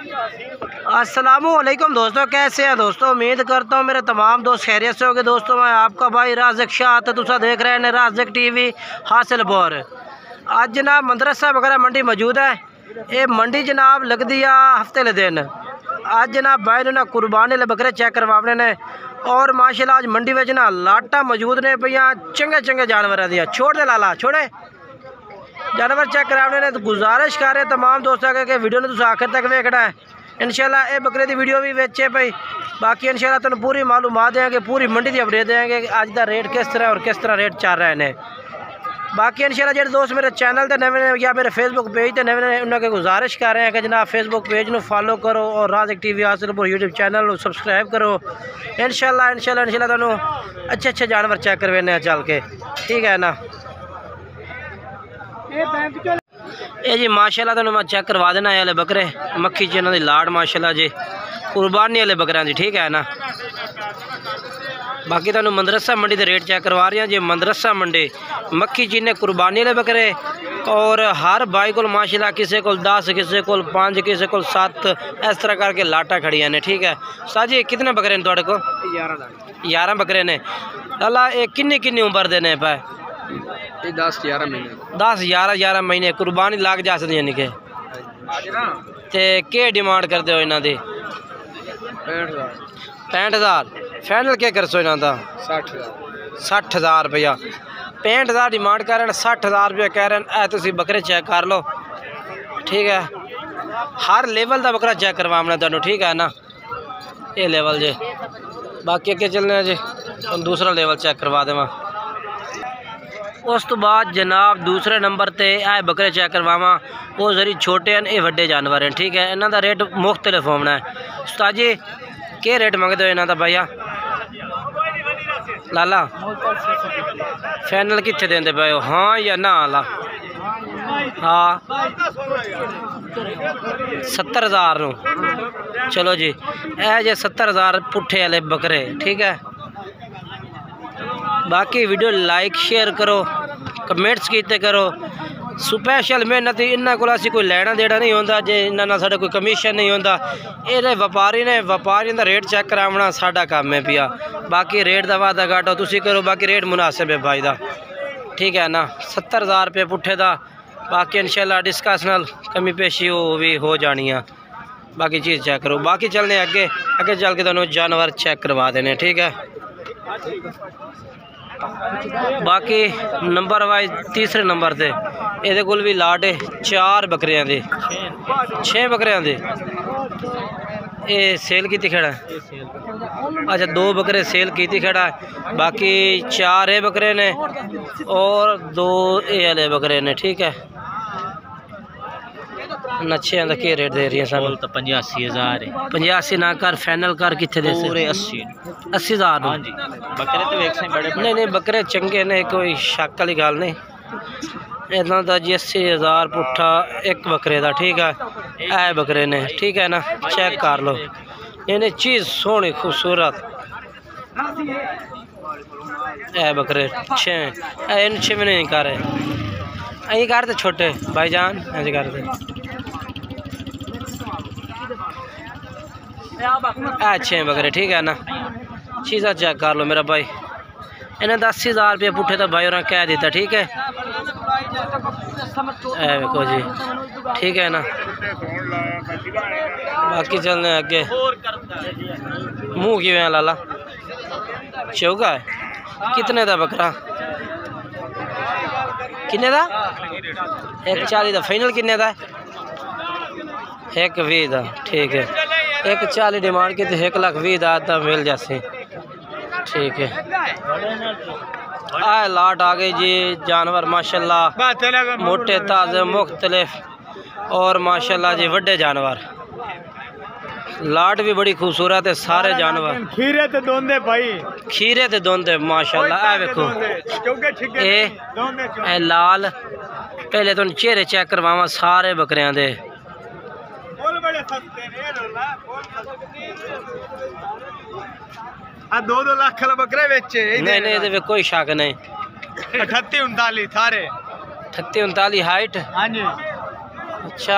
अस्सलामुअलैकुम दोस्तों, कैसे हैं दोस्तों। उम्मीद करता हूँ मेरे तमाम दोस्त खैरियत से होंगे। दोस्तों मैं आपका भाई राज़िक शाह तो तुसा देख रहे हैं राज़िक टीवी हासिलपुर। आज जनाब मदरसा वगैरह मंडी मौजूद है। ये मंडी जनाब लग दिया हफ्ते ले दिन। आज जनाब भाई ने कुर्बानी ले बकरे चेक करवाने ने और माशाल्लाह आज मंडी में ना लाटा मौजूद ने भैया चंगे चंगे जानवर दिया। छोड़ दे लाला, छोड़े जानवर चेक कराने ने। तो गुजारिश कर रहे तमाम दोस्तों के वीडियो ने तुम आखिर तक वेखना है। इंशाल्लाह ये बकरे की वीडियो भी वेचे भाई। बाकी इंशाल्लाह तुम पूरी मालूमात देंगे, पूरी मंडी की अपडेट देंगे कि आज का रेट किस तरह और किस तरह रेट चल रहे हैं। बाकी इंशाल्लाह जो दोस्त मेरे चैनल ते नवे या मेरे फेसबुक पेज ते नवे उन्होंने गुजारिश कर रहे हैं कि जनाब फेसबुक पेज को फॉलो करो और राज़िक टीवी हासिलपुर यूट्यूब चैनल को सब्सक्राइब करो। इंशाल्लाह तुम अच्छे अच्छे जानवर चेक करवाने चल के, ठीक है ना। ये जी माशाल्लाह तुम मैं चेक करवा देना वाले बकरे मक्खी च इन्हों की लाड़ माशाल्लाह जी कुर्बानी वाले बकरियां जी, ठीक है ना। बाकी तुम मदरसा मंडी के रेट चेक करवा रहे हैं जी। मदरसा मंडी मक्खी चीने कुर्बानी वाले बकरे और हर भाई को माशाल्लाह किसी को 10 किसी को 5 किसी को 7 इस तरह करके लाटा खड़िया ने, ठीक है। साह जी कितने बकरे ने तुहाडे को? 11 बकरे ने। अल्लाह ये किन्नी उम्र देने पे? 10-11 महीने। 10-11 महीने कुर्बानी लग जा सकती है निके। ते के डिमांड करते हो इन्हों की? 65,000। फाइनल क्या कर सो इन्हों का? 60,000 रुपया। 65,000 डिमांड कर रहे हैं, 60,000 रुपया कह रहे हैं। तुम बकरे चेक कर लो, ठीक है। हर लेवल का बकरा चेक करवाना तुहानू, ठीक है ना। ये लेवल जी। बाकी अगे चलने जी दूसरा लेवल चेक करवा देव। उस तो बाद जनाब दूसरे नंबर ते आए बकरे चेक करवावा। वो जरी छोटे हैं, ये वड्डे जानवर हैं, ठीक है। इन्हों का रेट मुख्तलिफ होना है। उस्ताद जी क्या रेट मंगते हो इन्हों का भैया? लाला फाइनल कितने देंदे पे हो, हाँ या ना? ला हाँ 70,000 नू। चलो जी ए जे 70,000 पुट्ठे वाले बकरे, ठीक है। बाकी वीडियो लाइक शेयर करो, कमेंट्स कीते करो। स्पैशल मेहनत इन्होंने को कोई लेना देना नहीं होता जे इन्होंने साढ़ा कोई कमीशन नहीं होता। ये व्यापारी ने व्यापारियों का रेट चेक करावना साडा काम है पिया। बाकी रेट का वादा घाटो तुसी करो, बाकी रेट मुनासिब है भाई का, ठीक है ना। 70,000 रुपये पुट्ठे का। बाकी इंशाल्लाह डिस्कशनल कमी पेशी वो भी हो जानी है। बाकी चीज़ चेक करो। बाकी चलने अगे चल के तुहानू जानवर चेक करवा देने, ठीक है। बाकी नंबर वाइज तीसरे नंबर से ये कोल भी लाट है 4 बकरियां दे, 6 बकरियां दे। ये सेल की खड़ा है, अच्छा 2 बकरे सेल की खड़ा है। बाकी 4 ये बकरे ने और 2 ये वाले बकरे ने, ठीक है। नच्छे का क्या रेट दे रही है सर? 85,000 है। 85 ना कर, फाइनल कर कितने दे? पूरे 80,000। हाँ जी बकरे तो वेख से बड़े नहीं बकरे चंगे ने, कोई शक वाली गल नहीं। इतना का जी 80,000 पुट्ठा एक बकरे का, ठीक है। ऐ बकरे ने, ठीक है ना। चेक कर लो, इन्हें चीज़ सोहनी खूबसूरत। ऐ बकरे 6 इन 6 महीने नहीं कर रहे, यही करते छोटे भाईजान ऐसे करते। 6 बकरे, ठीक है ना। चीज़ा चेक कर लो मेरा भाई। इन्हें 80,000 रुपये पुट्ठे तो भाई उन्होंने कह दिता, ठीक है। देखो जी, ठीक है ना। बाकी चलने अगे। मुँह की है लाला चौका है। कितने का बकरा? किन्ने का? 140 का। फाइनल किन्ने का? 120 का, ठीक है। 140 डिमांड की तो 1,20,000 का मिल जासी, ठीक है। आ लाट आ गई जी जानवर माशाल्लाह मोटे ताज़े मुख्तलिफ और माशाल्लाह जी वड्डे जानवर। लाट भी बड़ी खूबसूरत है सारे जानवर। खीरे ते दोंदे भाई, खीरे ते दोंदे माशाल्लाह। आ देखो ए लाल। पहले तो चेहरे चेक करवावा सारे बकरियां दे। आ 2-2 लाख वाला बकरे बेचे। नहीं कोई शक नहीं। 38-39 थारे। 38-39 हाइट। हाँ जी। अच्छा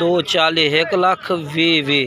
240 1,20,000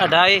2.5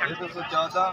214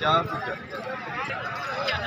475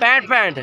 65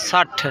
60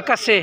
81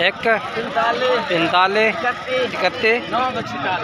1 45 31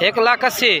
1,80,000